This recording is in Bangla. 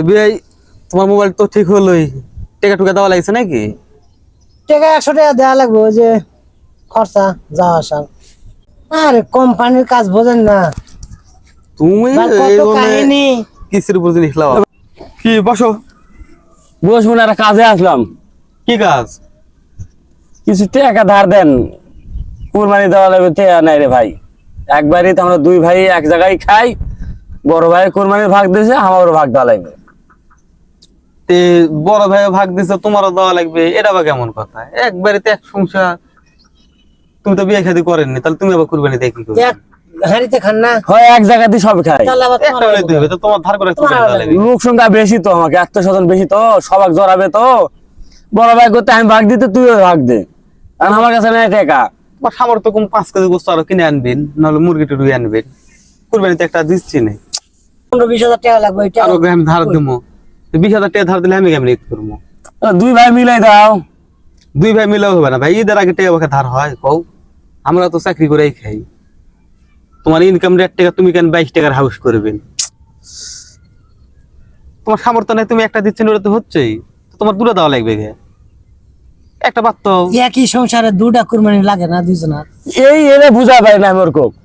বিয়াই তোমার মোবাইল তো ঠিক হলোই, টাকা টুকা দেওয়া লাগছে নাকি? টাকা 100 টাকা দেওয়া লাগবে, ওই যে খরচা যাওয়া আসা। আরে কোম্পানির কাজ বোঝেন না, তুমি কত কাহিনী। কিসের উপর জিনিস লাও? কি বসো। বসবো না, একটা কাজে আসলাম। কি কাজ? কিছু টাকা ধার দেন, কুরবানি দেওয়া লাগবে। টাকা নাই রে ভাই, একবারই তো আমরা দুই ভাই এক জায়গায় খাই। বড় ভাই কুরবানির ভাগ দিয়েছে, আমারও ভাগ দেওয়া লাগবে। তে বড় ভাই ভাগ দিছে, তোমারও দেওয়া লাগবে, এটা বা কেমন কথা? একবারে তো এক সংসার, তুমি তো বিয়ে শাদী করেননি, তাহলে তুমি আবার কুরবানি দিয়ে কি করবে? এক হাঁড়িতে খান না, হয় এক জায়গাতে সব খাই। তাহলে আবার একটা হলে দিবে, তো তোমার ধার করে কুরবানি দেওয়া লাগবে। লোক সংখ্যা বেশি তো, আমাকে আত্মস্বজন বেশি তো, সবাক জড়াবে তো। বড় ভাই করতে আমি ভাগ দিতে, তুইও ভাগ দে, কারণ আমার কাছে নাই টাকা। তোমার সামর্থ্য কম, 5 কেজি গোস্ত আরো কিনে আনবেন, নাহলে মুরগি টুরগি আনবেন। কুরবানিতে একটা দিচ্ছি না, 15-20 হাজার টাকা লাগবে। ওইটা আরো আমি ধার দেবো। 20,000 টাকা ধার দিলে আমি কেমনি ঈদ করবো? দুই ভাই মিলাই দাও। দুই ভাই মিলেও হবে না ভাই, ঈদের আগে টাকা আমাকে ধার হয় কও? আমরা তো চাকরি করেই খাই। তোমার ইনকাম রেট টাকা, তুমি কেন 22 টাকার হাউস করবেন? তোমার সামর্থ্য নেই, তুমি একটা দিচ্ছেন, ওটা তো হচ্ছেই। তো তোমার দূরে দেওয়া লাগবে গে, একটা বাদ তো। একই সংসারে দুটা কুরবানি লাগে না দুইজনের? এই এনে বুঝা পাই না আমি ওরকম।